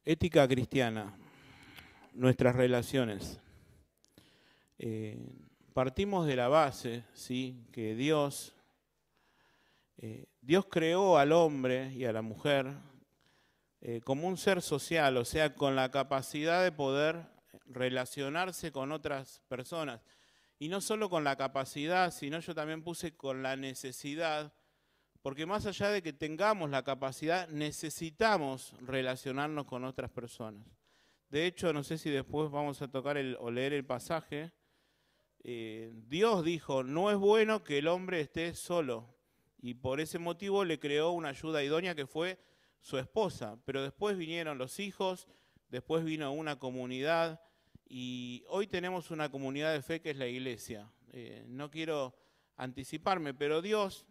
Ética cristiana, nuestras relaciones. Partimos de la base, ¿sí? Que Dios creó al hombre y a la mujer como un ser social, o sea, con la capacidad de poder relacionarse con otras personas. Y no solo con la capacidad, sino yo también puse con la necesidad, porque más allá de que tengamos la capacidad, necesitamos relacionarnos con otras personas. De hecho, no sé si después vamos a tocar o leer el pasaje. Dios dijo, no es bueno que el hombre esté solo. Y por ese motivo le creó una ayuda idónea que fue su esposa. Pero después vinieron los hijos, después vino una comunidad. Y hoy tenemos una comunidad de fe que es la iglesia. No quiero anticiparme, pero Dios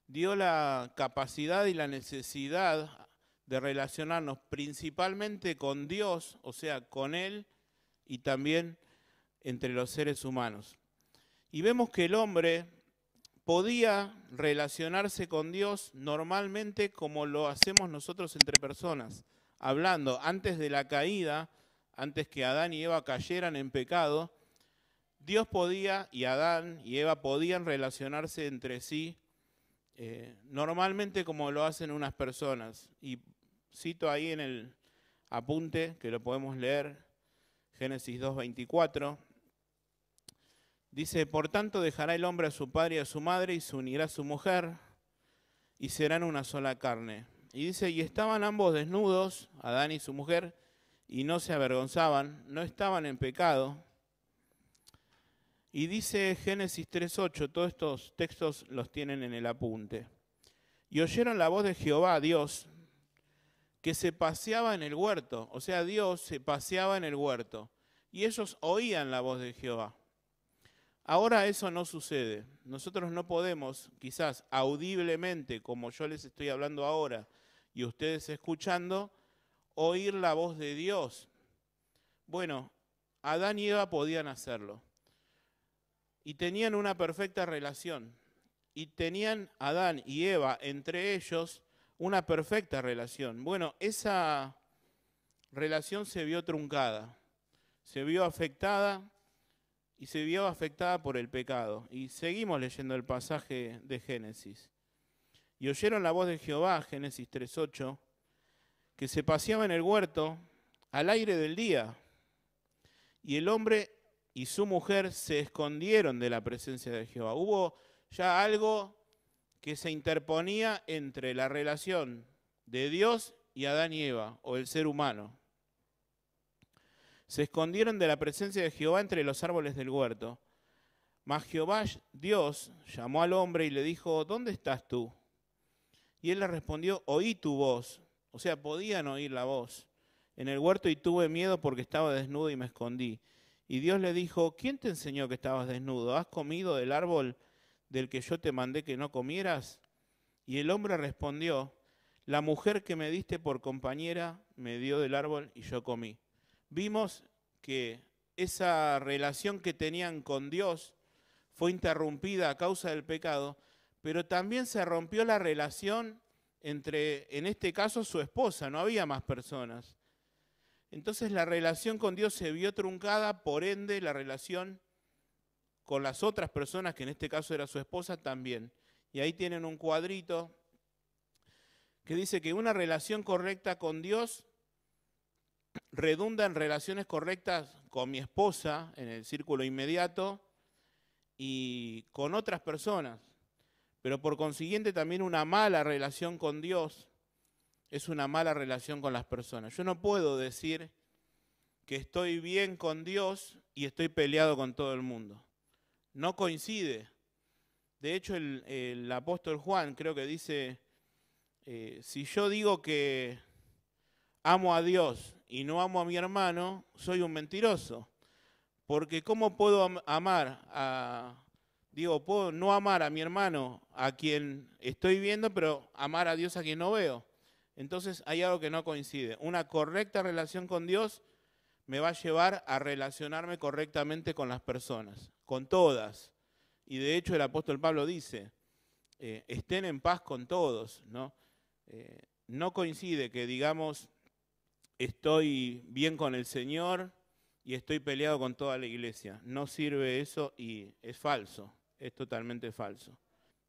dio la capacidad y la necesidad de relacionarnos principalmente con Dios, o sea, con Él, y también entre los seres humanos. Y vemos que el hombre podía relacionarse con Dios normalmente como lo hacemos nosotros entre personas, hablando antes de la caída, antes que Adán y Eva cayeran en pecado, Dios podía y Adán y Eva podían relacionarse entre sí normalmente como lo hacen unas personas. Y cito ahí en el apunte, que lo podemos leer, Génesis 2:24. Dice, por tanto dejará el hombre a su padre y a su madre y se unirá a su mujer y serán una sola carne. Y dice, y estaban ambos desnudos, Adán y su mujer, y no se avergonzaban, no estaban en pecado. Y dice Génesis 3:8, todos estos textos los tienen en el apunte. Y oyeron la voz de Jehová, Dios, que se paseaba en el huerto. O sea, Dios se paseaba en el huerto. Y ellos oían la voz de Jehová. Ahora eso no sucede. Nosotros no podemos, quizás audiblemente, como yo les estoy hablando ahora, y ustedes escuchando, oír la voz de Dios. Bueno, Adán y Eva podían hacerlo. Y tenían una perfecta relación. Y tenían Adán y Eva entre ellos una perfecta relación. Bueno, esa relación se vio truncada, se vio afectada y se vio afectada por el pecado. Y seguimos leyendo el pasaje de Génesis. Y oyeron la voz de Jehová, Génesis 3:8, que se paseaba en el huerto al aire del día. Y el hombre y su mujer se escondieron de la presencia de Jehová. Hubo ya algo que se interponía entre la relación de Dios y Adán y Eva, o el ser humano. Se escondieron de la presencia de Jehová entre los árboles del huerto. Mas Jehová, Dios, llamó al hombre y le dijo, ¿dónde estás tú? Y él le respondió, oí tu voz. O sea, podían oír la voz en el huerto y tuve miedo porque estaba desnudo y me escondí. Y Dios le dijo, ¿quién te enseñó que estabas desnudo? ¿Has comido del árbol del que yo te mandé que no comieras? Y el hombre respondió, la mujer que me diste por compañera me dio del árbol y yo comí. Vimos que esa relación que tenían con Dios fue interrumpida a causa del pecado, pero también se rompió la relación entre, en este caso, su esposa, no había más personas. Entonces la relación con Dios se vio truncada, por ende la relación con las otras personas, que en este caso era su esposa, también. Y ahí tienen un cuadrito que dice que una relación correcta con Dios redunda en relaciones correctas con mi esposa, en el círculo inmediato, y con otras personas. Pero por consiguiente también una mala relación con Dios es una mala relación con las personas. Yo no puedo decir que estoy bien con Dios y estoy peleado con todo el mundo. No coincide. De hecho, el apóstol Juan creo que dice, si yo digo que amo a Dios y no amo a mi hermano, soy un mentiroso. Porque ¿cómo puedo puedo no amar a mi hermano a quien estoy viendo, pero amar a Dios a quien no veo? Entonces hay algo que no coincide. Una correcta relación con Dios me va a llevar a relacionarme correctamente con las personas, con todas. Y de hecho el apóstol Pablo dice, estén en paz con todos, ¿no? No coincide que digamos estoy bien con el Señor y estoy peleado con toda la iglesia. No sirve eso y es falso, es totalmente falso.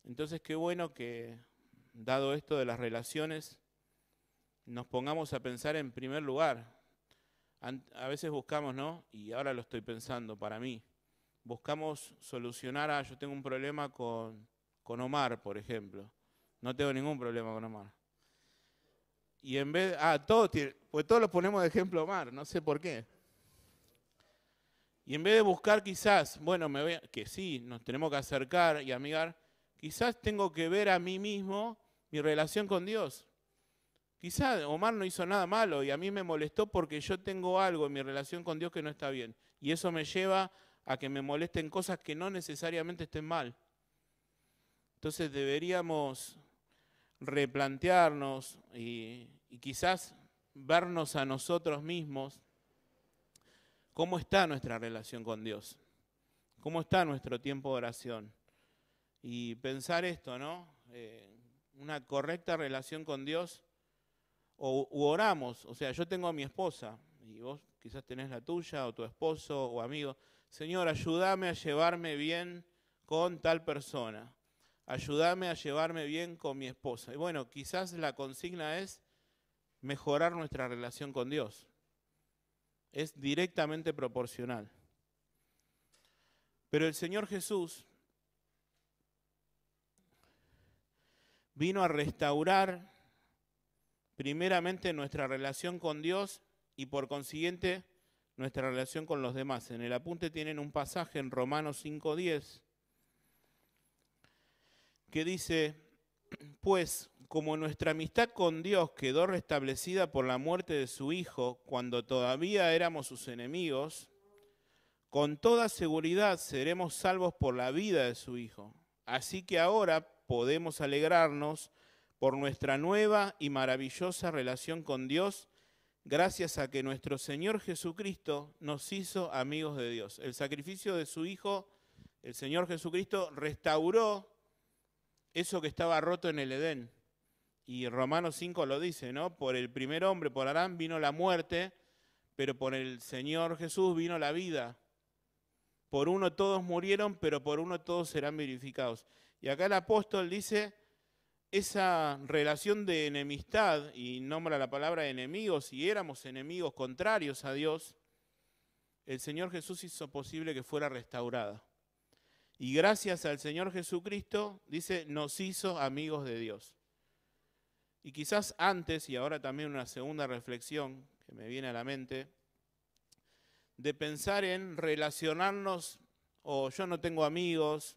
Entonces qué bueno que, dado esto de las relaciones, nos pongamos a pensar en primer lugar. A veces buscamos, ¿no? Y ahora lo estoy pensando para mí. Buscamos solucionar, yo tengo un problema con Omar, por ejemplo. No tengo ningún problema con Omar. Y en vez, pues todos los ponemos de ejemplo a Omar, no sé por qué. Y en vez de buscar quizás, bueno, que sí, nos tenemos que acercar y amigar, quizás tengo que ver a mí mismo mi relación con Dios. Quizás Omar no hizo nada malo y a mí me molestó porque yo tengo algo en mi relación con Dios que no está bien. Y eso me lleva a que me molesten cosas que no necesariamente estén mal. Entonces deberíamos replantearnos y quizás vernos a nosotros mismos cómo está nuestra relación con Dios, cómo está nuestro tiempo de oración. Y pensar esto, ¿no? Una correcta relación con Dios, u oramos, o sea, yo tengo a mi esposa, y vos quizás tenés la tuya, o tu esposo, o amigo. Señor, ayúdame a llevarme bien con tal persona. Ayúdame a llevarme bien con mi esposa. Y bueno, quizás la consigna es mejorar nuestra relación con Dios. Es directamente proporcional. Pero el Señor Jesús vino a restaurar primeramente nuestra relación con Dios y por consiguiente nuestra relación con los demás. En el apunte tienen un pasaje en Romanos 5:10 que dice, pues como nuestra amistad con Dios quedó restablecida por la muerte de su Hijo cuando todavía éramos sus enemigos, con toda seguridad seremos salvos por la vida de su Hijo. Así que ahora podemos alegrarnos por nuestra nueva y maravillosa relación con Dios, gracias a que nuestro Señor Jesucristo nos hizo amigos de Dios. El sacrificio de su Hijo, el Señor Jesucristo, restauró eso que estaba roto en el Edén. Y Romanos 5 lo dice, ¿no? Por el primer hombre, por Adán, vino la muerte, pero por el Señor Jesús vino la vida. Por uno todos murieron, pero por uno todos serán vivificados. Y acá el apóstol dice, esa relación de enemistad, y nombra la palabra enemigos, y éramos enemigos contrarios a Dios, el Señor Jesús hizo posible que fuera restaurada. Y gracias al Señor Jesucristo, dice, nos hizo amigos de Dios. Y quizás antes, y ahora también una segunda reflexión que me viene a la mente, de pensar en relacionarnos, o yo no tengo amigos,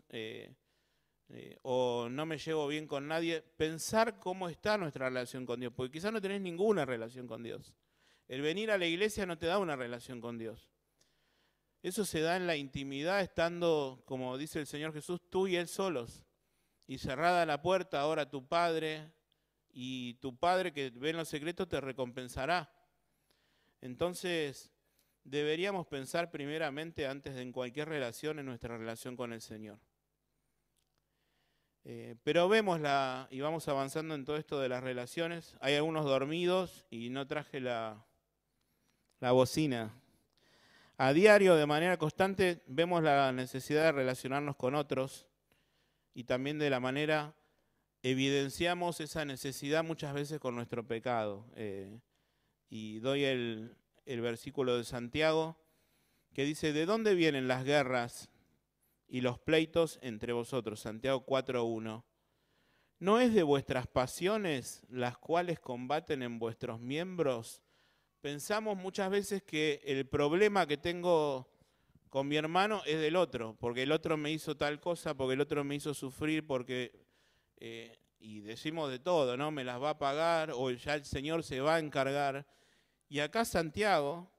o no me llevo bien con nadie, pensar cómo está nuestra relación con Dios, porque quizás no tenés ninguna relación con Dios. El venir a la iglesia no te da una relación con Dios. Eso se da en la intimidad, estando, como dice el Señor Jesús, tú y Él solos. Y cerrada la puerta, ahora tu Padre, y tu Padre que ve en los secretos te recompensará. Entonces, deberíamos pensar primeramente, antes de en cualquier relación, en nuestra relación con el Señor. Pero vemos y vamos avanzando en todo esto de las relaciones. Hay algunos dormidos y no traje la bocina. A diario, de manera constante, vemos la necesidad de relacionarnos con otros y también de la manera evidenciamos esa necesidad muchas veces con nuestro pecado. Y doy el versículo de Santiago que dice, ¿de dónde vienen las guerras y los pleitos entre vosotros? Santiago 4:1. ¿No es de vuestras pasiones las cuales combaten en vuestros miembros? Pensamos muchas veces que el problema que tengo con mi hermano es del otro, porque el otro me hizo tal cosa, porque el otro me hizo sufrir, porque y decimos de todo, ¿no? Me las va a pagar o ya el Señor se va a encargar. Y acá Santiago,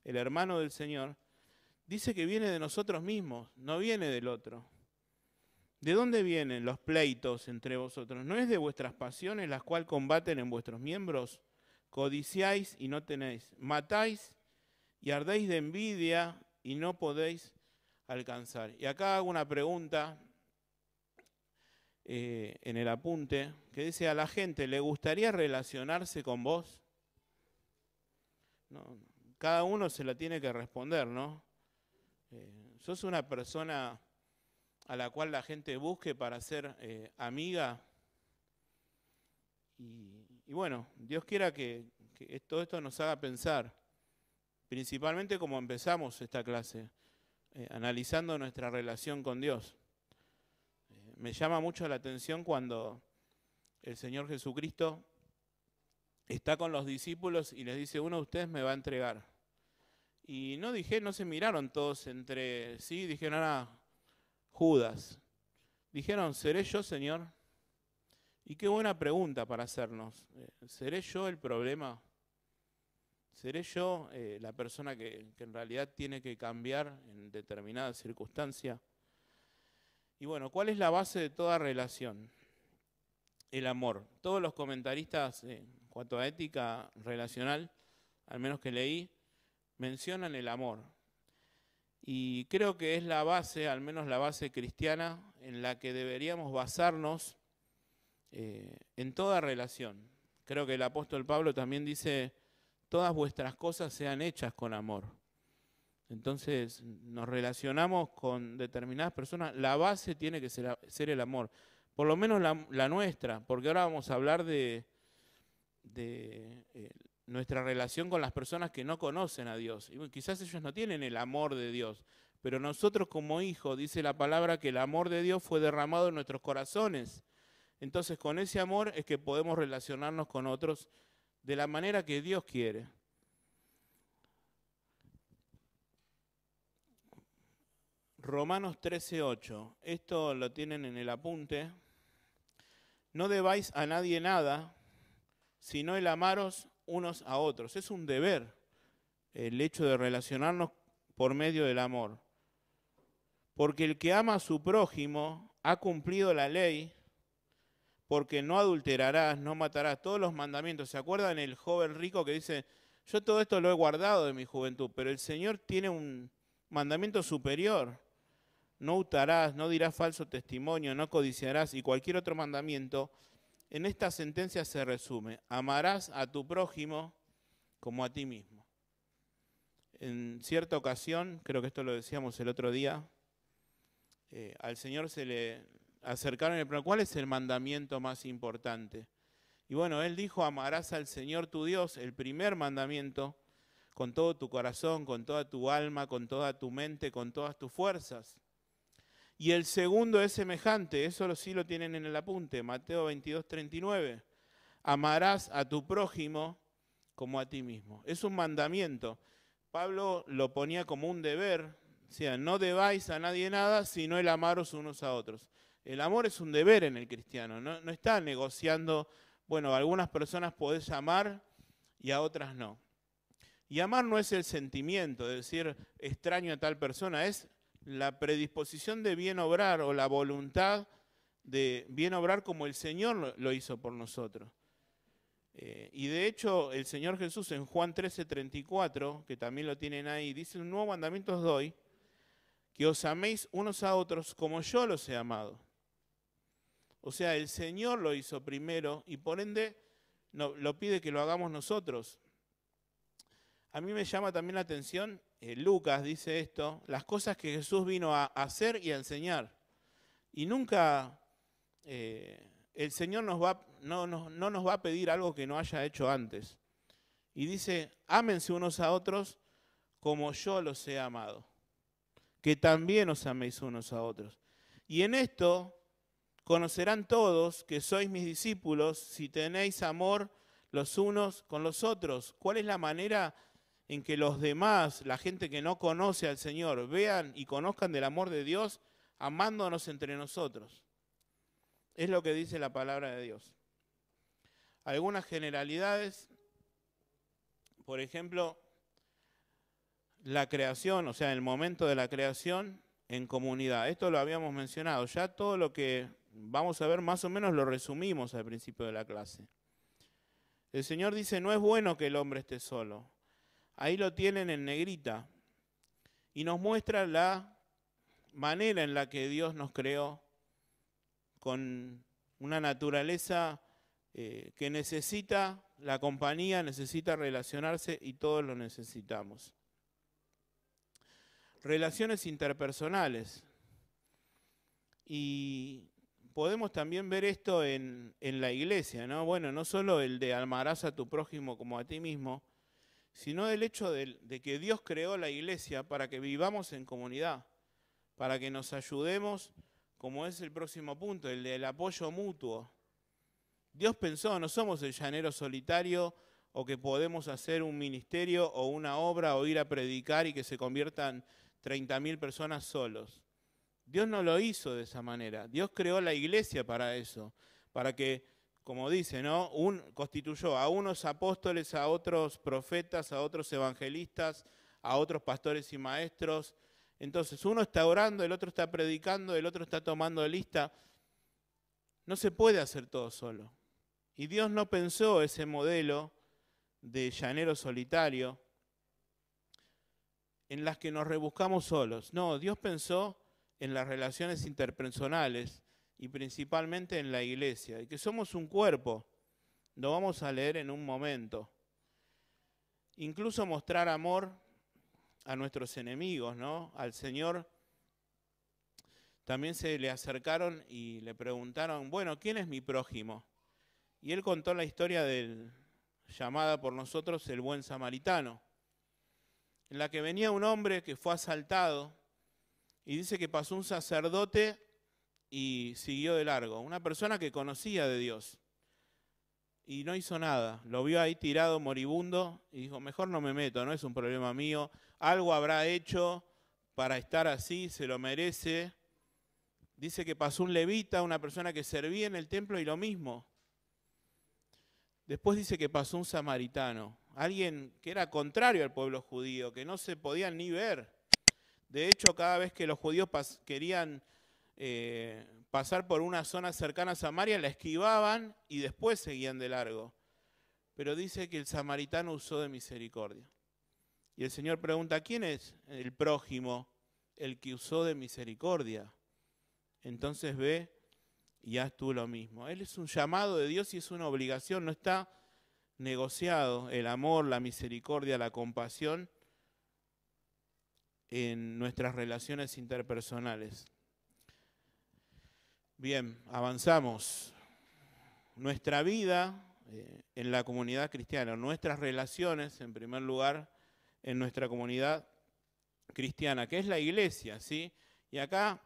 el hermano del Señor, dice que viene de nosotros mismos, no viene del otro. ¿De dónde vienen los pleitos entre vosotros? ¿No es de vuestras pasiones las cuales combaten en vuestros miembros? Codiciáis y no tenéis, matáis y ardéis de envidia y no podéis alcanzar. Y acá hago una pregunta en el apunte que dice, ¿a la gente le gustaría relacionarse con vos? No, cada uno se la tiene que responder, ¿no? ¿Sos una persona a la cual la gente busque para ser amiga? Y bueno, Dios quiera que todo esto nos haga pensar, principalmente como empezamos esta clase, analizando nuestra relación con Dios. Me llama mucho la atención cuando el Señor Jesucristo está con los discípulos y les dice, uno de ustedes me va a entregar. Y no se miraron todos entre sí, dijeron, Judas. Dijeron, ¿seré yo, Señor? Y qué buena pregunta para hacernos. ¿Seré yo el problema? ¿Seré yo la persona que en realidad tiene que cambiar en determinada circunstancia? Y bueno, ¿cuál es la base de toda relación? El amor. Todos los comentaristas en cuanto a ética relacional, al menos que leí, mencionan el amor. Y creo que es la base, al menos la base cristiana, en la que deberíamos basarnos en toda relación. Creo que el apóstol Pablo también dice, todas vuestras cosas sean hechas con amor. Entonces nos relacionamos con determinadas personas, la base tiene que ser el amor, por lo menos la nuestra, porque ahora vamos a hablar de nuestra relación con las personas que no conocen a Dios. Y bueno, quizás ellos no tienen el amor de Dios, pero nosotros como hijos, dice la palabra que el amor de Dios fue derramado en nuestros corazones. Entonces con ese amor es que podemos relacionarnos con otros de la manera que Dios quiere. Romanos 13:8, esto lo tienen en el apunte. No debáis a nadie nada, sino el amaros unos a otros. Es un deber el hecho de relacionarnos por medio del amor. Porque el que ama a su prójimo ha cumplido la ley, porque no adulterarás, no matarás, todos los mandamientos. ¿Se acuerdan el joven rico que dice, yo todo esto lo he guardado de mi juventud, pero el Señor tiene un mandamiento superior? No hurtarás, no dirás falso testimonio, no codiciarás y cualquier otro mandamiento. En esta sentencia se resume, amarás a tu prójimo como a ti mismo. En cierta ocasión, creo que esto lo decíamos el otro día, al Señor se le acercaron y le preguntaron, ¿cuál es el mandamiento más importante? Y bueno, Él dijo, amarás al Señor tu Dios, el primer mandamiento, con todo tu corazón, con toda tu alma, con toda tu mente, con todas tus fuerzas. Y el segundo es semejante, eso sí lo tienen en el apunte, Mateo 22:39. Amarás a tu prójimo como a ti mismo. Es un mandamiento. Pablo lo ponía como un deber, o sea, no debáis a nadie nada, sino el amaros unos a otros. El amor es un deber en el cristiano, no está negociando, bueno, a algunas personas podés amar y a otras no. Y amar no es el sentimiento de decir extraño a tal persona, es la predisposición de bien obrar o la voluntad de bien obrar como el Señor lo hizo por nosotros. Y de hecho el Señor Jesús en Juan 13:34, que también lo tienen ahí, dice, un nuevo mandamiento os doy, que os améis unos a otros como yo los he amado. O sea, el Señor lo hizo primero y por ende lo pide que lo hagamos nosotros. A mí me llama también la atención, Lucas dice esto, las cosas que Jesús vino a hacer y a enseñar. Y nunca el Señor no nos va a pedir algo que no haya hecho antes. Y dice, ámense unos a otros como yo los he amado. Que también os améis unos a otros. Y en esto conocerán todos que sois mis discípulos si tenéis amor los unos con los otros. ¿Cuál es la manera en que los demás, la gente que no conoce al Señor, vean y conozcan del amor de Dios, amándonos entre nosotros? Es lo que dice la palabra de Dios. Algunas generalidades, por ejemplo, la creación, o sea, el momento de la creación en comunidad. Esto lo habíamos mencionado. Ya todo lo que vamos a ver más o menos lo resumimos al principio de la clase. El Señor dice, no es bueno que el hombre esté solo. Ahí lo tienen en negrita. Y nos muestra la manera en la que Dios nos creó con una naturaleza que necesita la compañía, necesita relacionarse y todos lo necesitamos. Relaciones interpersonales. Y podemos también ver esto en la iglesia, ¿no? Bueno, no solo el de amarás a tu prójimo como a ti mismo, sino el hecho de que Dios creó la iglesia para que vivamos en comunidad, para que nos ayudemos, como es el próximo punto, el del apoyo mutuo. Dios pensó, no somos el llanero solitario o que podemos hacer un ministerio o una obra o ir a predicar y que se conviertan 30.000 personas solos. Dios no lo hizo de esa manera. Dios creó la iglesia para eso, para que, como dice, ¿no? Constituyó a unos apóstoles, a otros profetas, a otros evangelistas, a otros pastores y maestros. Entonces, uno está orando, el otro está predicando, el otro está tomando lista. No se puede hacer todo solo. Y Dios no pensó ese modelo de llanero solitario en las que nos rebuscamos solos. No, Dios pensó en las relaciones interpersonales y principalmente en la iglesia, y que somos un cuerpo. Lo vamos a leer en un momento. Incluso mostrar amor a nuestros enemigos, ¿no? Al Señor también se le acercaron y le preguntaron, bueno, ¿quién es mi prójimo? Y él contó la historia llamada por nosotros el buen samaritano, en la que venía un hombre que fue asaltado y dice que pasó un sacerdote y siguió de largo, una persona que conocía de Dios y no hizo nada, lo vio ahí tirado moribundo y dijo, mejor no me meto, no es un problema mío, algo habrá hecho para estar así, se lo merece. Dice que pasó un levita, una persona que servía en el templo y lo mismo. Después dice que pasó un samaritano, alguien que era contrario al pueblo judío, que no se podían ni ver. De hecho, cada vez que los judíos querían pasar por una zona cercana a Samaria, la esquivaban y después seguían de largo. Pero dice que el samaritano usó de misericordia. Y el Señor pregunta, ¿quién es el prójimo, el que usó de misericordia? Entonces ve y haz tú lo mismo. Él es un llamado de Dios y es una obligación, no está negociado el amor, la misericordia, la compasión en nuestras relaciones interpersonales. Bien, avanzamos. Nuestra vida en la comunidad cristiana, nuestras relaciones, en primer lugar, en nuestra comunidad cristiana, que es la iglesia, ¿sí? Y acá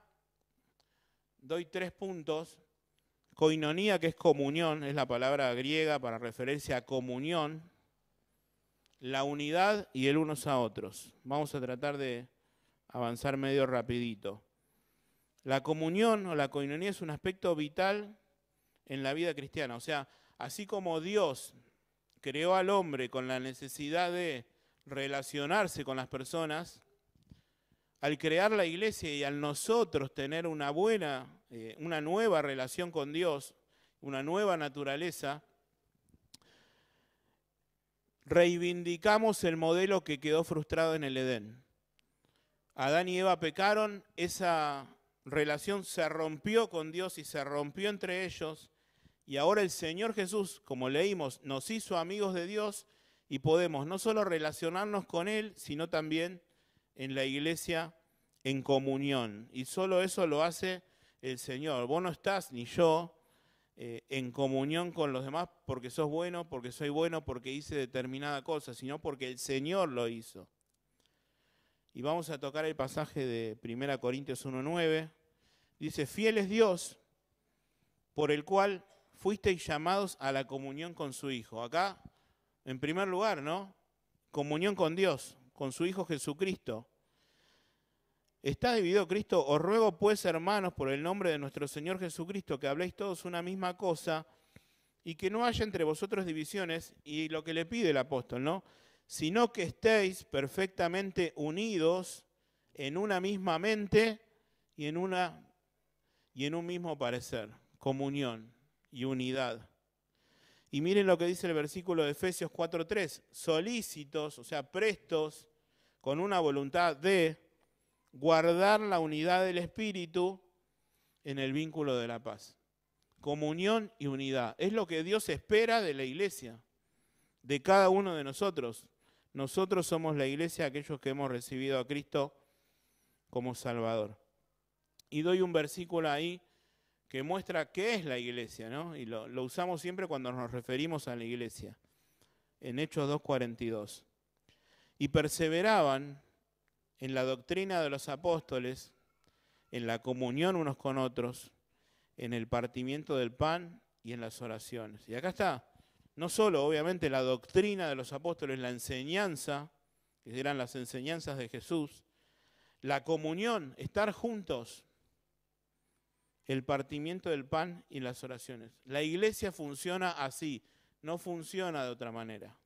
doy 3 puntos. Koinonía, que es comunión, es la palabra griega para referencia a comunión, la unidad y el unos a otros. Vamos a tratar de avanzar medio rapidito. La comunión o la koinonía es un aspecto vital en la vida cristiana. O sea, así como Dios creó al hombre con la necesidad de relacionarse con las personas, al crear la iglesia y al nosotros tener una nueva relación con Dios, una nueva naturaleza, reivindicamos el modelo que quedó frustrado en el Edén. Adán y Eva pecaron, esa relación se rompió con Dios y se rompió entre ellos, y ahora el Señor Jesús, como leímos, nos hizo amigos de Dios y podemos no solo relacionarnos con Él, sino también en la iglesia en comunión. Y solo eso lo hace el Señor. Vos no estás, ni yo, en comunión con los demás porque sos bueno, porque soy bueno, porque hice determinada cosa, sino porque el Señor lo hizo. Y vamos a tocar el pasaje de 1 Corintios 1:9. Dice, fiel es Dios, por el cual fuisteis llamados a la comunión con su Hijo. Acá, en primer lugar, ¿no? Comunión con Dios, con su Hijo Jesucristo. ¿Está dividido Cristo? Os ruego pues, hermanos, por el nombre de nuestro Señor Jesucristo, que habléis todos una misma cosa y que no haya entre vosotros divisiones, y lo que le pide el apóstol, ¿no? Sino que estéis perfectamente unidos en una misma mente y en un mismo parecer, comunión y unidad. Y miren lo que dice el versículo de Efesios 4:3, solícitos, o sea, prestos, con una voluntad de guardar la unidad del Espíritu en el vínculo de la paz. comunión y unidad. Es lo que Dios espera de la iglesia, de cada uno de nosotros. Nosotros somos la iglesia, aquellos que hemos recibido a Cristo como Salvador. Y doy un versículo ahí que muestra qué es la iglesia, ¿no? Y lo usamos siempre cuando nos referimos a la iglesia. En Hechos 2:42. Y perseveraban en la doctrina de los apóstoles, en la comunión unos con otros, en el partimiento del pan y en las oraciones. Y acá está, no solo obviamente la doctrina de los apóstoles, la enseñanza, que eran las enseñanzas de Jesús, la comunión, estar juntos, el partimiento del pan y las oraciones. La iglesia funciona así, no funciona de otra manera.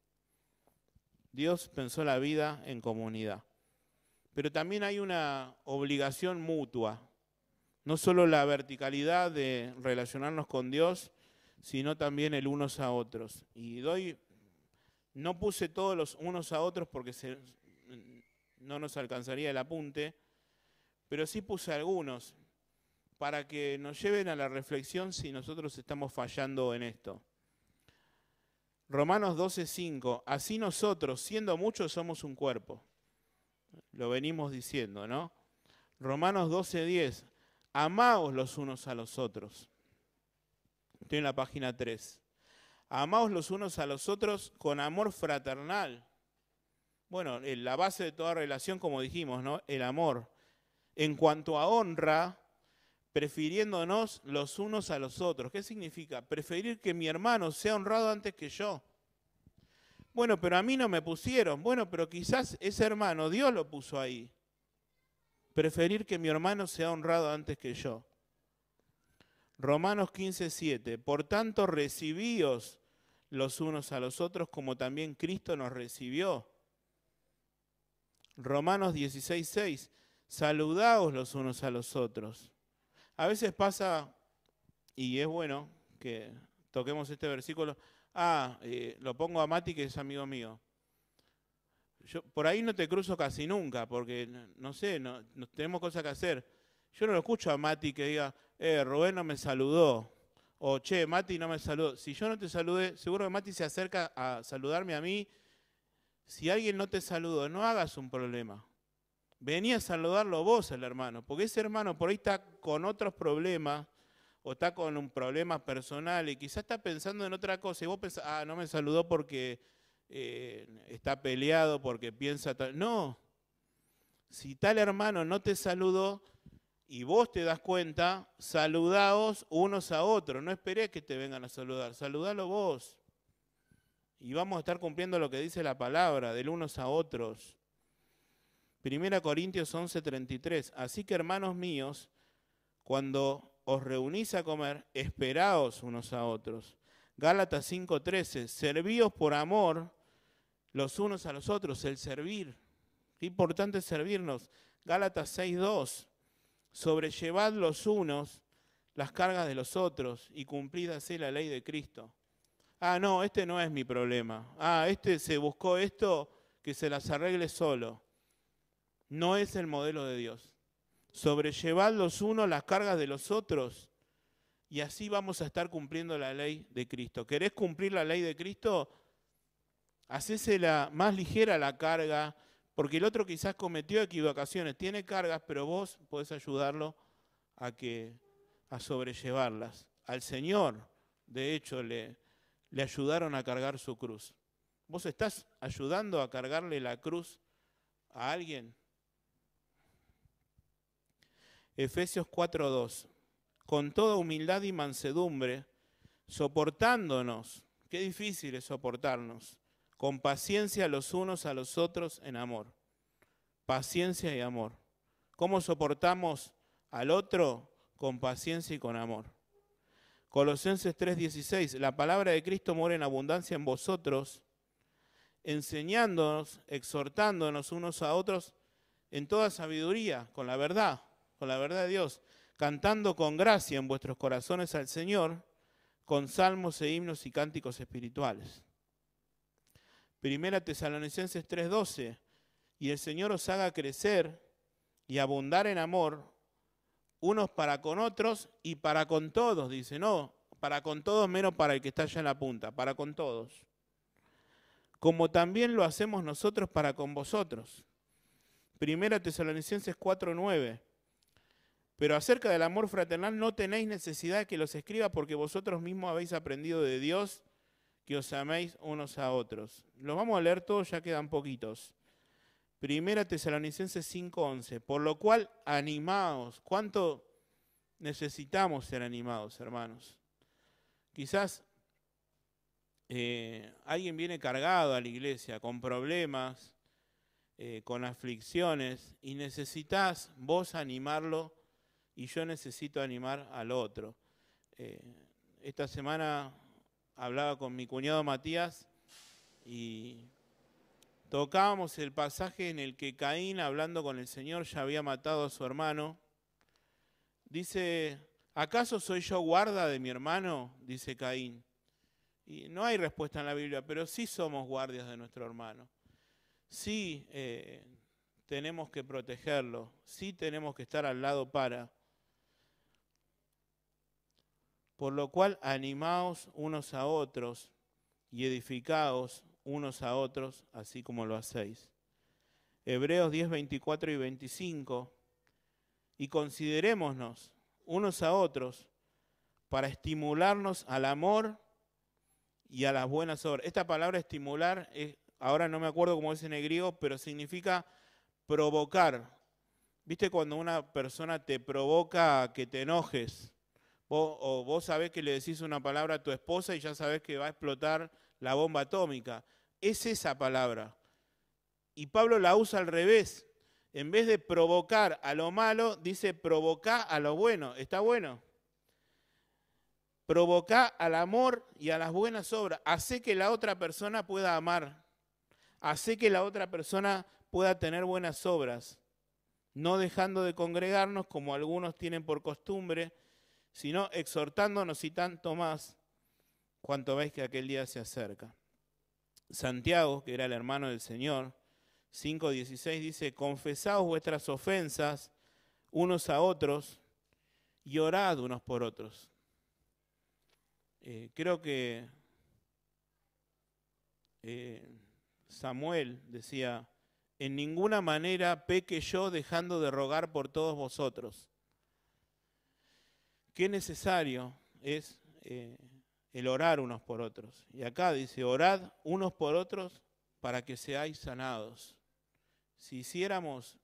Dios pensó la vida en comunidad. Pero también hay una obligación mutua, no solo la verticalidad de relacionarnos con Dios, sino también el unos a otros. Y no puse todos los unos a otros porque no nos alcanzaría el apunte, pero sí puse algunos para que nos lleven a la reflexión si nosotros estamos fallando en esto. Romanos 12:5, así nosotros, siendo muchos, somos un cuerpo. Lo venimos diciendo, ¿no? Romanos 12:10, amaos los unos a los otros. Estoy en la página 3. Amaos los unos a los otros con amor fraternal. Bueno, la base de toda relación, como dijimos, ¿no? El amor. En cuanto a honra, prefiriéndonos los unos a los otros. ¿Qué significa? Preferir que mi hermano sea honrado antes que yo. Bueno, pero a mí no me pusieron. Bueno, pero quizás ese hermano Dios lo puso ahí. Preferir que mi hermano sea honrado antes que yo. Romanos 15:7. Por tanto, recibíos los unos a los otros como también Cristo nos recibió. Romanos 16:6. Saludaos los unos a los otros. A veces pasa, y es bueno que toquemos este versículo, lo pongo a Mati, que es amigo mío. Yo por ahí no te cruzo casi nunca, porque no sé, no tenemos cosas que hacer. Yo no lo escucho a Mati que diga, Rubén no me saludó, o che, Mati no me saludó. Si yo no te saludé, seguro que Mati se acerca a saludarme a mí. Si alguien no te saludó, no hagas un problema. Vení a saludarlo vos al hermano, porque ese hermano por ahí está con otros problemas, o está con un problema personal, y quizás está pensando en otra cosa, y vos pensás, no me saludó porque está peleado, porque piensa tal. No, si tal hermano no te saludó, y vos te das cuenta, saludaos unos a otros, no esperés que te vengan a saludar, saludalo vos. Y vamos a estar cumpliendo lo que dice la palabra, del unos a otros. 1 Corintios 11:33, así que hermanos míos, cuando os reunís a comer, esperaos unos a otros. Gálatas 5:13, servíos por amor los unos a los otros, el servir. Qué importante es servirnos. Gálatas 6:2, sobrellevad los unos las cargas de los otros y cumplid así la ley de Cristo. No, este no es mi problema. Este se buscó esto, que se las arregle solo. No es el modelo de Dios. Sobrellevad los unos las cargas de los otros y así vamos a estar cumpliendo la ley de Cristo. ¿Querés cumplir la ley de Cristo? Hacésela más ligera la carga, porque el otro quizás cometió equivocaciones, tiene cargas, pero vos podés ayudarlo a sobrellevarlas. Al Señor, de hecho, le ayudaron a cargar su cruz. ¿Vos estás ayudando a cargarle la cruz a alguien? Efesios 4:2, con toda humildad y mansedumbre, soportándonos, qué difícil es soportarnos, con paciencia los unos a los otros en amor. Paciencia y amor. ¿Cómo soportamos al otro? Con paciencia y con amor. Colosenses 3:16, la palabra de Cristo mora en abundancia en vosotros, enseñándonos, exhortándonos unos a otros en toda sabiduría, con la verdad de Dios, cantando con gracia en vuestros corazones al Señor, con salmos e himnos y cánticos espirituales. 1 Tesalonicenses 3:12, y el Señor os haga crecer y abundar en amor, unos para con otros y para con todos, dice, no, para con todos menos para el que está allá en la punta, para con todos. Como también lo hacemos nosotros para con vosotros. Primera Tesalonicenses 4:9. Pero acerca del amor fraternal no tenéis necesidad de que los escriba porque vosotros mismos habéis aprendido de Dios que os améis unos a otros. Los vamos a leer todos, ya quedan poquitos. Primera Tesalonicenses 5:11. Por lo cual, animaos. ¿Cuánto necesitamos ser animados, hermanos? Quizás alguien viene cargado a la iglesia con problemas, con aflicciones, y necesitas vos animarlo y yo necesito animar al otro. Esta semana hablaba con mi cuñado Matías y tocábamos el pasaje en el que Caín, hablando con el Señor, ya había matado a su hermano. Dice, ¿acaso soy yo guarda de mi hermano? Dice Caín. Y no hay respuesta en la Biblia, pero sí somos guardias de nuestro hermano. Sí tenemos que protegerlo, sí tenemos que estar al lado para. Por lo cual, animaos unos a otros y edificaos unos a otros, así como lo hacéis. Hebreos 10, 24 y 25. Y considerémonos unos a otros para estimularnos al amor y a las buenas obras. Esta palabra estimular, ahora no me acuerdo cómo es en el griego, pero significa provocar. ¿Viste cuando una persona te provoca a que te enojes? Vos sabés que le decís una palabra a tu esposa y ya sabés que va a explotar la bomba atómica. Es esa palabra. Y Pablo la usa al revés. En vez de provocar a lo malo, dice provocar a lo bueno. ¿Está bueno? Provocar al amor y a las buenas obras. Hace que la otra persona pueda amar. Hace que la otra persona pueda tener buenas obras. No dejando de congregarnos como algunos tienen por costumbre, sino exhortándonos y tanto más cuanto veis que aquel día se acerca. Santiago, que era el hermano del Señor, 5:16 dice, confesaos vuestras ofensas unos a otros y orad unos por otros. Creo que Samuel decía, en ninguna manera peque yo dejando de rogar por todos vosotros. Qué necesario es el orar unos por otros. Y acá dice, orad unos por otros para que seáis sanados. Si hiciéramos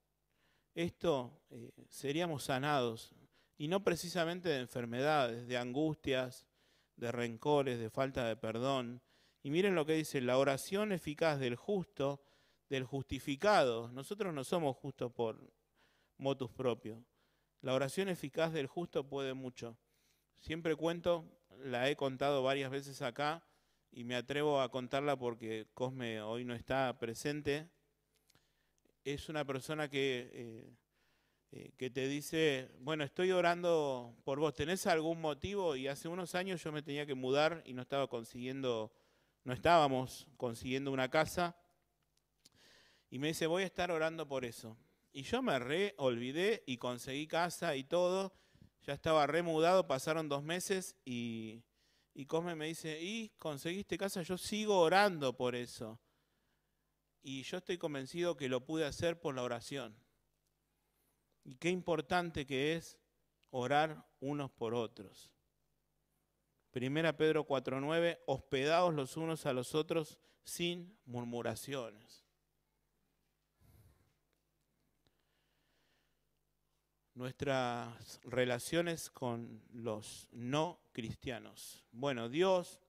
esto, seríamos sanados. Y no precisamente de enfermedades, de angustias, de rencores, de falta de perdón. Y miren lo que dice, la oración eficaz del justo, del justificado. Nosotros no somos justos por motus propio. La oración eficaz del justo puede mucho. Siempre cuento, la he contado varias veces acá y me atrevo a contarla porque Cosme hoy no está presente. Es una persona que te dice, bueno, estoy orando por vos, ¿tenés algún motivo? Y hace unos años yo me tenía que mudar y no estábamos consiguiendo una casa. Y me dice, voy a estar orando por eso. Y yo me olvidé y conseguí casa y todo. Ya estaba remudado, pasaron 2 meses y Cosme me dice, ¿y conseguiste casa? Yo sigo orando por eso. Y yo estoy convencido que lo pude hacer por la oración. Y qué importante que es orar unos por otros. 1 Pedro 4:9, hospedaos los unos a los otros sin murmuraciones. Nuestras relaciones con los no cristianos. Bueno, Dios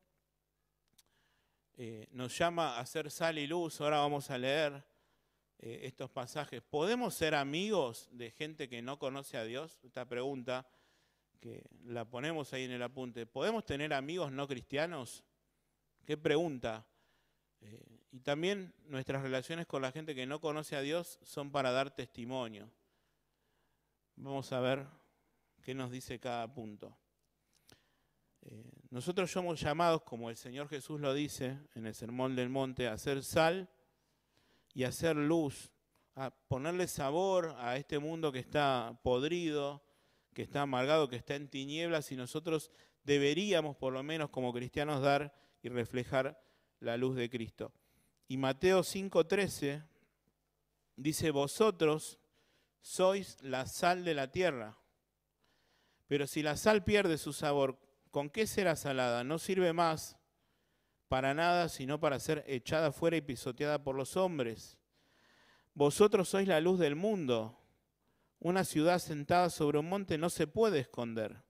nos llama a ser sal y luz. Ahora vamos a leer estos pasajes. ¿Podemos ser amigos de gente que no conoce a Dios? Esta pregunta que la ponemos ahí en el apunte. ¿Podemos tener amigos no cristianos? ¿Qué pregunta? Y también nuestras relaciones con la gente que no conoce a Dios son para dar testimonio. Vamos a ver qué nos dice cada punto. Nosotros somos llamados, como el Señor Jesús lo dice en el Sermón del Monte, a hacer sal y a hacer luz, a ponerle sabor a este mundo que está podrido, que está amargado, que está en tinieblas, y nosotros deberíamos por lo menos como cristianos dar y reflejar la luz de Cristo. Y Mateo 5:13 dice, vosotros sois la sal de la tierra, pero si la sal pierde su sabor, ¿con qué será salada? No sirve más para nada, sino para ser echada fuera y pisoteada por los hombres. Vosotros sois la luz del mundo. Una ciudad sentada sobre un monte no se puede esconder.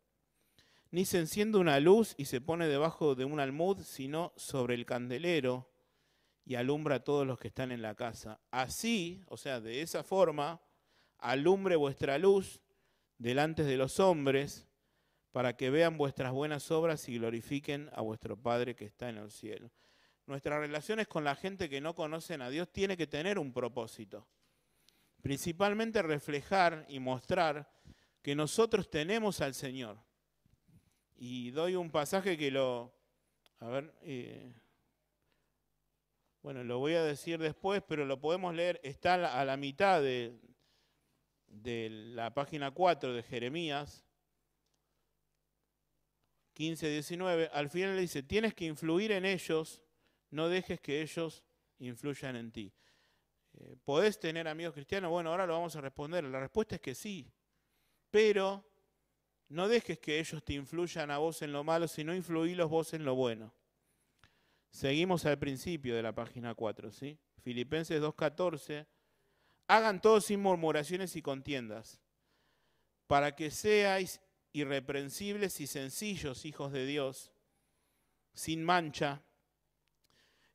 Ni se enciende una luz y se pone debajo de un almud, sino sobre el candelero y alumbra a todos los que están en la casa. Así, o sea, de esa forma, alumbre vuestra luz delante de los hombres, para que vean vuestras buenas obras y glorifiquen a vuestro Padre que está en el cielo. Nuestras relaciones con la gente que no conocen a Dios tiene que tener un propósito. Principalmente reflejar y mostrar que nosotros tenemos al Señor. Y doy un pasaje que lo voy a decir después, pero lo podemos leer, está a la mitad de la página 4 de Jeremías 15:19. Al final le dice, tienes que influir en ellos, no dejes que ellos influyan en ti. ¿Podés tener amigos cristianos? Bueno, ahora lo vamos a responder. La respuesta es que sí, pero no dejes que ellos te influyan a vos en lo malo, sino influílos vos en lo bueno. Seguimos al principio de la página 4, ¿sí? Filipenses 2:14. Hagan todo sin murmuraciones y contiendas, para que seáis irreprensibles y sencillos hijos de Dios, sin mancha,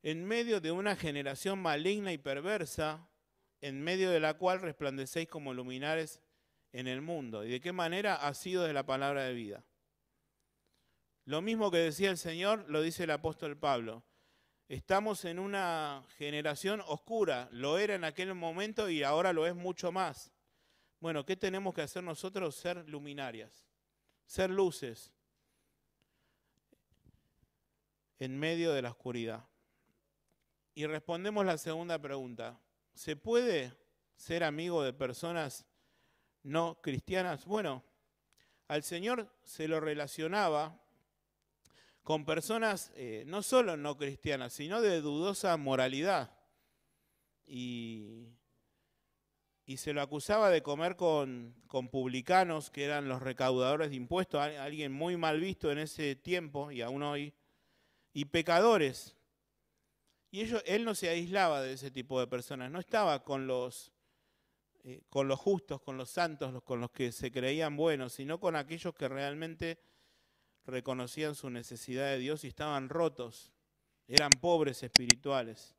en medio de una generación maligna y perversa, en medio de la cual resplandecéis como luminares en el mundo. ¿Y de qué manera? Ha sido de la palabra de vida. Lo mismo que decía el Señor, lo dice el apóstol Pablo. Estamos en una generación oscura, lo era en aquel momento y ahora lo es mucho más. Bueno, ¿qué tenemos que hacer nosotros? Ser luminarias, ser luces en medio de la oscuridad. Y respondemos la segunda pregunta. ¿Se puede ser amigo de personas no cristianas? Bueno, al Señor se lo relacionaba con personas no solo no cristianas, sino de dudosa moralidad. Y se lo acusaba de comer con publicanos, que eran los recaudadores de impuestos, alguien muy mal visto en ese tiempo y aún hoy, y pecadores. Y él no se aislaba de ese tipo de personas, no estaba con los justos, con los santos, con los que se creían buenos, sino con aquellos que realmente reconocían su necesidad de Dios y estaban rotos, eran pobres espirituales.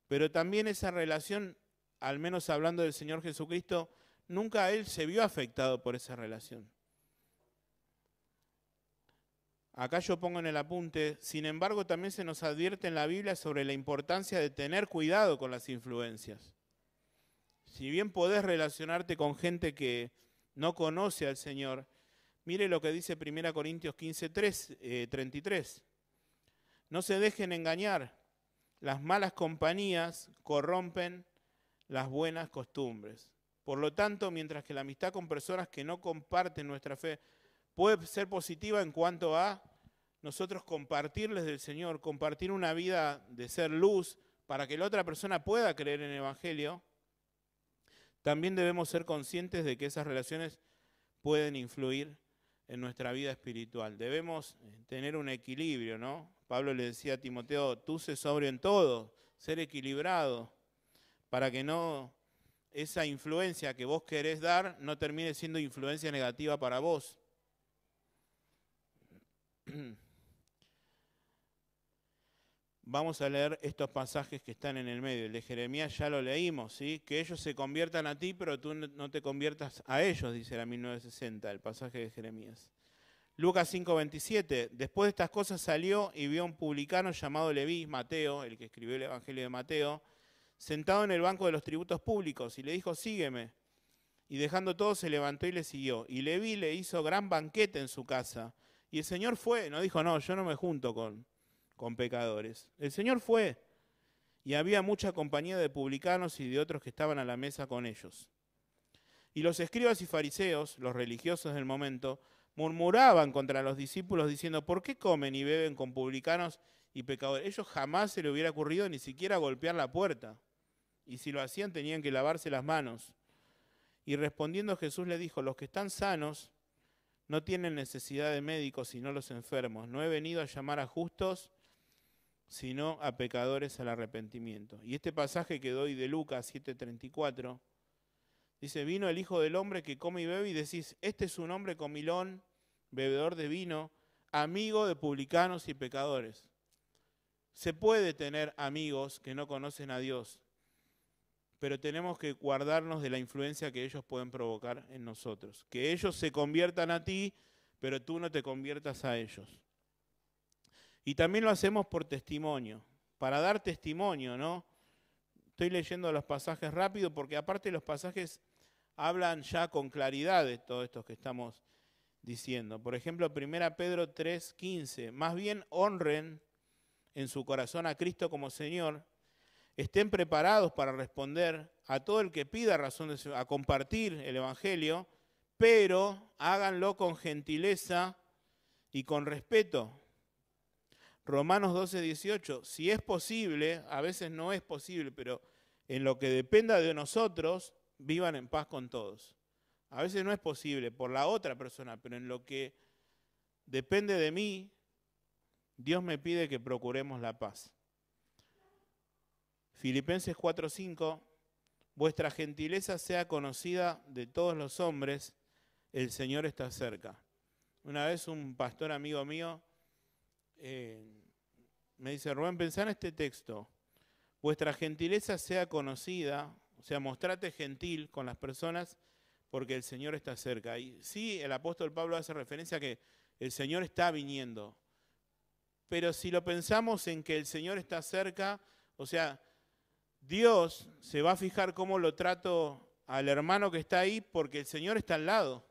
Pero también esa relación, al menos hablando del Señor Jesucristo, nunca él se vio afectado por esa relación. Acá yo pongo en el apunte, sin embargo también se nos advierte en la Biblia sobre la importancia de tener cuidado con las influencias. Si bien podés relacionarte con gente que no conoce al Señor, mire lo que dice 1 Corintios 15:33. No se dejen engañar, las malas compañías corrompen las buenas costumbres. Por lo tanto, mientras que la amistad con personas que no comparten nuestra fe puede ser positiva en cuanto a nosotros compartirles del Señor, compartir una vida de ser luz para que la otra persona pueda creer en el Evangelio, también debemos ser conscientes de que esas relaciones pueden influir en nuestra vida espiritual. Debemos tener un equilibrio, ¿no? Pablo le decía a Timoteo, tú sé sobrio en todo, ser equilibrado, para que no esa influencia que vos querés dar no termine siendo influencia negativa para vos. Vamos a leer estos pasajes que están en el medio. El de Jeremías ya lo leímos, ¿sí? Que ellos se conviertan a ti, pero tú no te conviertas a ellos, dice la 1960, el pasaje de Jeremías. Lucas 5:27, después de estas cosas salió y vio a un publicano llamado Leví, Mateo, el que escribió el Evangelio de Mateo, sentado en el banco de los tributos públicos, y le dijo, sígueme. Y dejando todo, se levantó y le siguió. Y Leví le hizo gran banquete en su casa. Y el Señor fue, no dijo, no, yo no me junto con pecadores. El Señor fue, y había mucha compañía de publicanos y de otros que estaban a la mesa con ellos. Y los escribas y fariseos, los religiosos del momento, murmuraban contra los discípulos diciendo, ¿por qué comen y beben con publicanos y pecadores? Ellos jamás se les hubiera ocurrido ni siquiera golpear la puerta. Y si lo hacían tenían que lavarse las manos. Y respondiendo Jesús le dijo, los que están sanos no tienen necesidad de médicos sino los enfermos. No he venido a llamar a justos sino a pecadores al arrepentimiento. Y este pasaje que doy de Lucas 7:34 dice, vino el Hijo del Hombre que come y bebe y decís, este es un hombre comilón, bebedor de vino, amigo de publicanos y pecadores. Se puede tener amigos que no conocen a Dios, pero tenemos que guardarnos de la influencia que ellos pueden provocar en nosotros. Que ellos se conviertan a ti, pero tú no te conviertas a ellos. Y también lo hacemos por testimonio, para dar testimonio, ¿no? Estoy leyendo los pasajes rápido porque aparte los pasajes hablan ya con claridad de todo esto que estamos diciendo. Por ejemplo, 1 Pedro 3:15, más bien honren en su corazón a Cristo como Señor, estén preparados para responder a todo el que pida razón a compartir el Evangelio, pero háganlo con gentileza y con respeto. Romanos 12:18, si es posible, a veces no es posible, pero en lo que dependa de nosotros, vivan en paz con todos. A veces no es posible por la otra persona, pero en lo que depende de mí, Dios me pide que procuremos la paz. Filipenses 4:5, vuestra gentileza sea conocida de todos los hombres, el Señor está cerca. Una vez un pastor amigo mío me dice, Rubén, pensá en este texto, vuestra gentileza sea conocida, o sea, mostrate gentil con las personas porque el Señor está cerca. Y sí, el apóstol Pablo hace referencia a que el Señor está viniendo, pero si lo pensamos en que el Señor está cerca, o sea, Dios se va a fijar cómo lo trato al hermano que está ahí porque el Señor está al lado.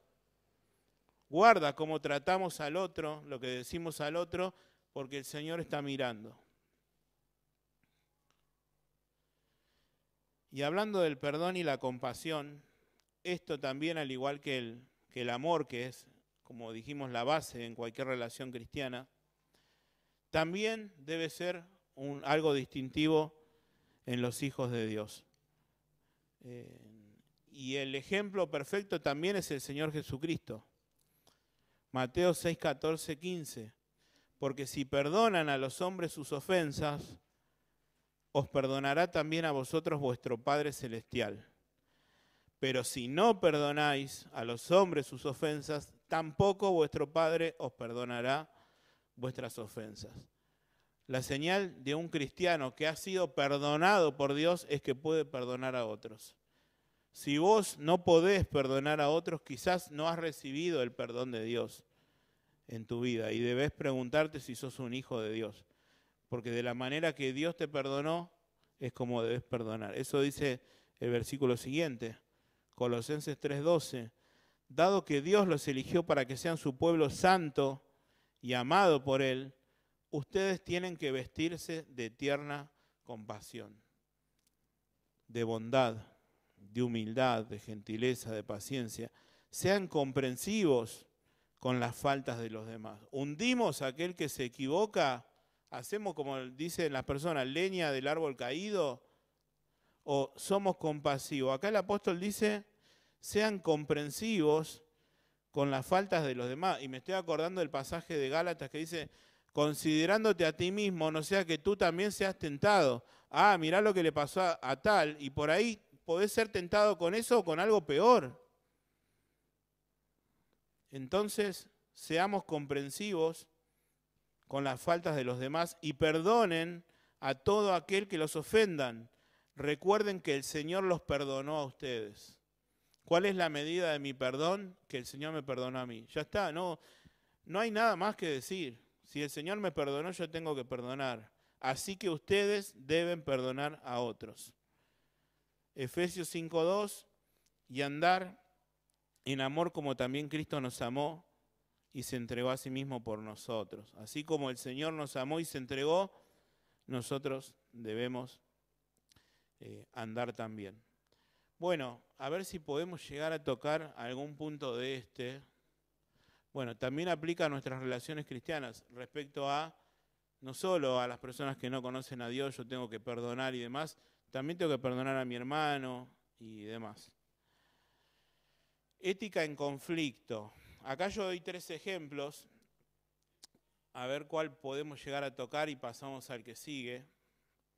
Guarda cómo tratamos al otro, lo que decimos al otro, porque el Señor está mirando. Y hablando del perdón y la compasión, esto también, al igual que el amor, que es, como dijimos, la base en cualquier relación cristiana, también debe ser algo distintivo en los hijos de Dios. Y el ejemplo perfecto también es el Señor Jesucristo. Mateo 6, 14, 15. Porque si perdonan a los hombres sus ofensas, os perdonará también a vosotros vuestro Padre Celestial. Pero si no perdonáis a los hombres sus ofensas, tampoco vuestro Padre os perdonará vuestras ofensas. La señal de un cristiano que ha sido perdonado por Dios es que puede perdonar a otros. Si vos no podés perdonar a otros, quizás no has recibido el perdón de Dios en tu vida y debes preguntarte si sos un hijo de Dios. Porque de la manera que Dios te perdonó es como debes perdonar. Eso dice el versículo siguiente, Colosenses 3:12. Dado que Dios los eligió para que sean su pueblo santo y amado por Él, ustedes tienen que vestirse de tierna compasión, de bondad, de humildad, de gentileza, de paciencia. Sean comprensivos con las faltas de los demás. Hundimos a aquel que se equivoca, hacemos como dicen las personas, leña del árbol caído, o somos compasivos. Acá el apóstol dice, sean comprensivos con las faltas de los demás. Y me estoy acordando del pasaje de Gálatas que dice, considerándote a ti mismo, no sea que tú también seas tentado. Ah, mirá lo que le pasó a tal, y por ahí podés ser tentado con eso o con algo peor. Entonces, seamos comprensivos con las faltas de los demás y perdonen a todo aquel que los ofendan. Recuerden que el Señor los perdonó a ustedes. ¿Cuál es la medida de mi perdón? Que el Señor me perdonó a mí. Ya está, no hay nada más que decir. Si el Señor me perdonó, yo tengo que perdonar. Así que ustedes deben perdonar a otros. Efesios 5:2, y andar en amor como también Cristo nos amó y se entregó a sí mismo por nosotros. Así como el Señor nos amó y se entregó, nosotros debemos andar también. Bueno, a ver si podemos llegar a tocar algún punto de Bueno, también aplica a nuestras relaciones cristianas respecto a no solo a las personas que no conocen a Dios, yo tengo que perdonar y demás, también tengo que perdonar a mi hermano y demás. Ética en conflicto. Acá yo doy 3 ejemplos, a ver cuál podemos llegar a tocar y pasamos al que sigue.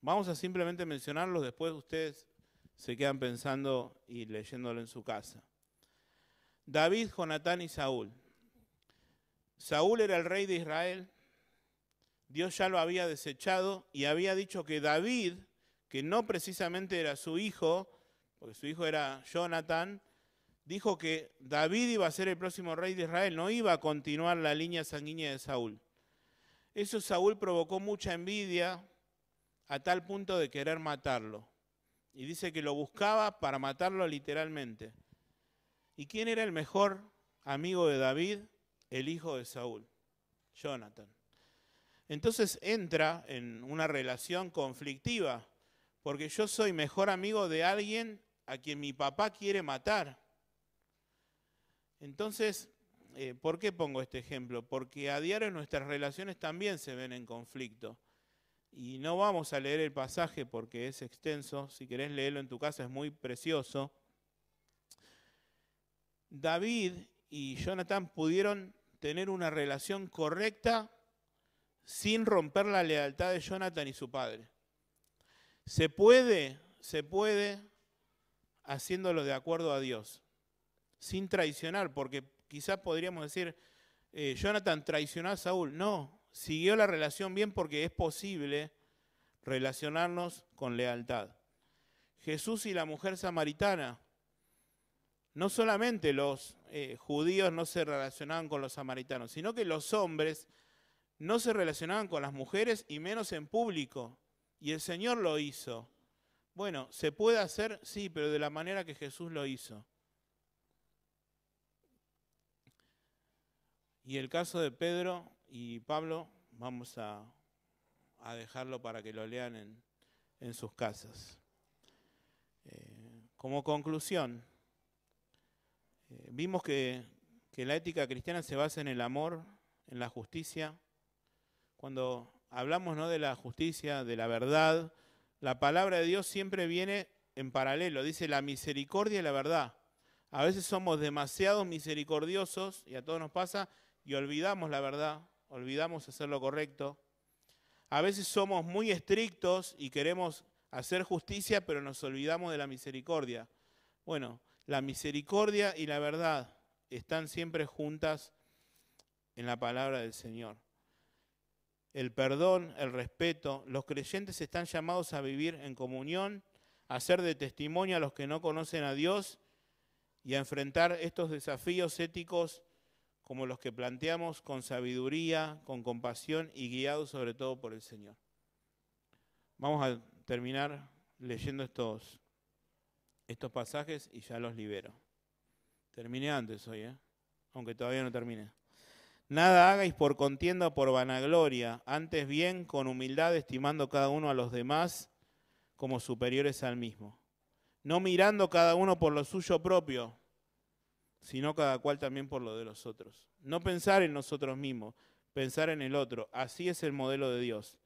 Vamos a simplemente mencionarlos, después ustedes se quedan pensando y leyéndolo en su casa. David, Jonatán y Saúl. Saúl era el rey de Israel, Dios ya lo había desechado y había dicho que David, que no precisamente era su hijo, porque su hijo era Jonatán, dijo que David iba a ser el próximo rey de Israel, no iba a continuar la línea sanguínea de Saúl. Eso Saúl provocó mucha envidia a tal punto de querer matarlo. Y dice que lo buscaba para matarlo literalmente. ¿Y quién era el mejor amigo de David? El hijo de Saúl, Jonatán. Entonces entra en una relación conflictiva, porque yo soy mejor amigo de alguien a quien mi papá quiere matar. Entonces, ¿por qué pongo este ejemplo? Porque a diario nuestras relaciones también se ven en conflicto. Y no vamos a leer el pasaje porque es extenso, si querés leerlo en tu casa es muy precioso. David y Jonatán pudieron tener una relación correcta sin romper la lealtad de Jonatán y su padre. Se puede haciéndolo de acuerdo a Dios, sin traicionar, porque quizás podríamos decir, Jonatán traicionó a Saúl. No, siguió la relación bien porque es posible relacionarnos con lealtad. Jesús y la mujer samaritana. No solamente los judíos no se relacionaban con los samaritanos, sino que los hombres no se relacionaban con las mujeres y menos en público. Y el Señor lo hizo. Bueno, ¿se puede hacer? Sí, pero de la manera que Jesús lo hizo. Y el caso de Pedro y Pablo, vamos a dejarlo para que lo lean en sus casas. Como conclusión, vimos que la ética cristiana se basa en el amor, en la justicia. Cuando hablamos, ¿no?, de la justicia, de la verdad, la palabra de Dios siempre viene en paralelo, dice la misericordia y la verdad. A veces somos demasiado misericordiosos, y a todos nos pasa, y olvidamos la verdad, olvidamos hacer lo correcto. A veces somos muy estrictos y queremos hacer justicia, pero nos olvidamos de la misericordia. Bueno, la misericordia y la verdad están siempre juntas en la palabra del Señor. El perdón, el respeto, los creyentes están llamados a vivir en comunión, a ser de testimonio a los que no conocen a Dios y a enfrentar estos desafíos éticos como los que planteamos con sabiduría, con compasión y guiados sobre todo por el Señor. Vamos a terminar leyendo estos pasajes y ya los libero. Terminé antes hoy, aunque todavía no terminé. Nada hagáis por contienda o por vanagloria, antes bien con humildad estimando cada uno a los demás como superiores al mismo. No mirando cada uno por lo suyo propio, sino cada cual también por lo de los otros. No pensar en nosotros mismos, pensar en el otro. Así es el modelo de Dios.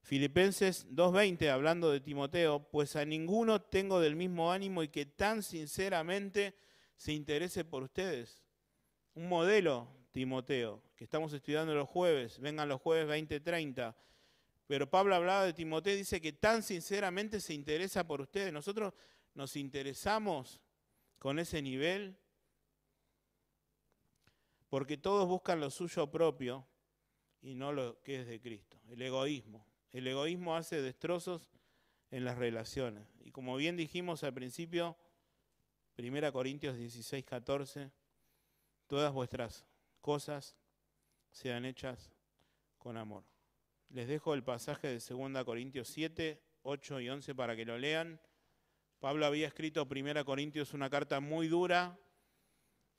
Filipenses 2:20, hablando de Timoteo, pues a ninguno tengo del mismo ánimo y que tan sinceramente se interese por ustedes. Un modelo, Timoteo, que estamos estudiando los jueves, vengan los jueves 20:30. Pero Pablo hablaba de Timoteo y dice que tan sinceramente se interesa por ustedes. Nosotros nos interesamos con ese nivel porque todos buscan lo suyo propio y no lo que es de Cristo, el egoísmo. El egoísmo hace destrozos en las relaciones. Y como bien dijimos al principio, 1 Corintios 16:14, todas vuestras cosas sean hechas con amor. Les dejo el pasaje de 2 Corintios 7, 8 y 11 para que lo lean. Pablo había escrito 1 Corintios una carta muy dura.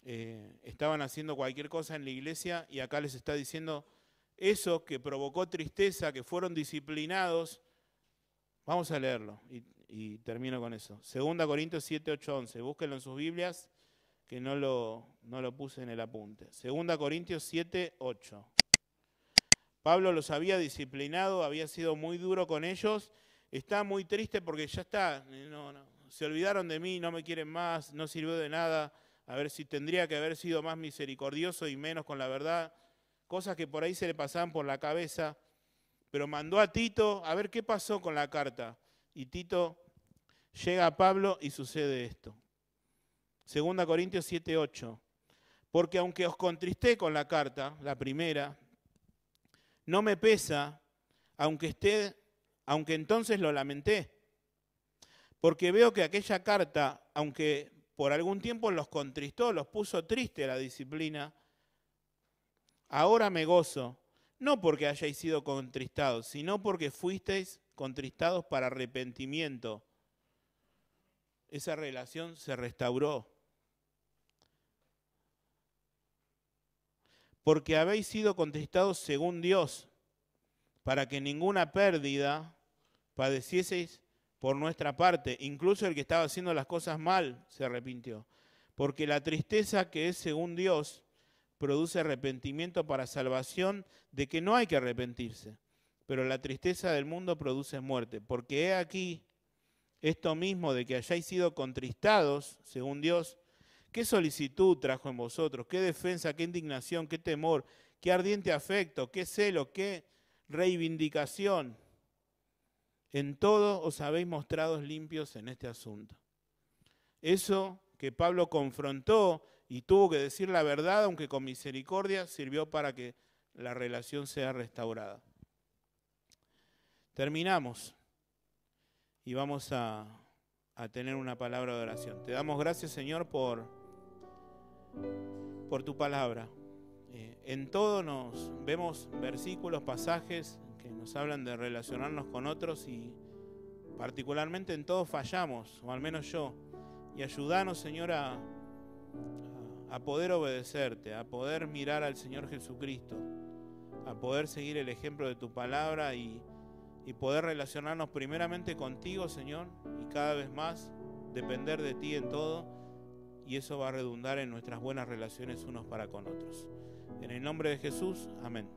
Estaban haciendo cualquier cosa en la iglesia y acá les está diciendo eso que provocó tristeza, que fueron disciplinados. Vamos a leerlo y termino con eso. 2 Corintios 7, 8, 11. Búsquenlo en sus Biblias, que no lo puse en el apunte. 2 Corintios 7, 8. Pablo los había disciplinado, había sido muy duro con ellos, está muy triste porque ya está, se olvidaron de mí, no me quieren más, no sirvió de nada, a ver si tendría que haber sido más misericordioso y menos con la verdad, cosas que por ahí se le pasaban por la cabeza, pero mandó a Tito a ver qué pasó con la carta, y Tito llega a Pablo y sucede esto. 2 Corintios 7, 8. Porque aunque os contristé con la carta, la primera, no me pesa, aunque entonces lo lamenté. Porque veo que aquella carta, aunque por algún tiempo los contristó, los puso triste a la disciplina, ahora me gozo, no porque hayáis sido contristados, sino porque fuisteis contristados para arrepentimiento. Esa relación se restauró. Porque habéis sido contristados según Dios, para que ninguna pérdida padecieseis por nuestra parte. Incluso el que estaba haciendo las cosas mal se arrepintió. Porque la tristeza que es según Dios produce arrepentimiento para salvación, de que no hay que arrepentirse. Pero la tristeza del mundo produce muerte. Porque he aquí esto mismo de que hayáis sido contristados según Dios, ¿qué solicitud trajo en vosotros? ¿Qué defensa, qué indignación, qué temor, qué ardiente afecto, qué celo, qué reivindicación? En todo os habéis mostrado limpios en este asunto. Eso que Pablo confrontó y tuvo que decir la verdad, aunque con misericordia, sirvió para que la relación sea restaurada. Terminamos y vamos a tener una palabra de oración. Te damos gracias, Señor, por tu palabra. En todo nos vemos versículos, pasajes que nos hablan de relacionarnos con otros y particularmente en todo fallamos, o al menos yo. Y ayúdanos, Señor, a poder obedecerte, a poder mirar al Señor Jesucristo, a poder seguir el ejemplo de tu palabra y poder relacionarnos primeramente contigo, Señor, y cada vez más depender de ti en todo, y eso va a redundar en nuestras buenas relaciones unos para con otros. En el nombre de Jesús, amén.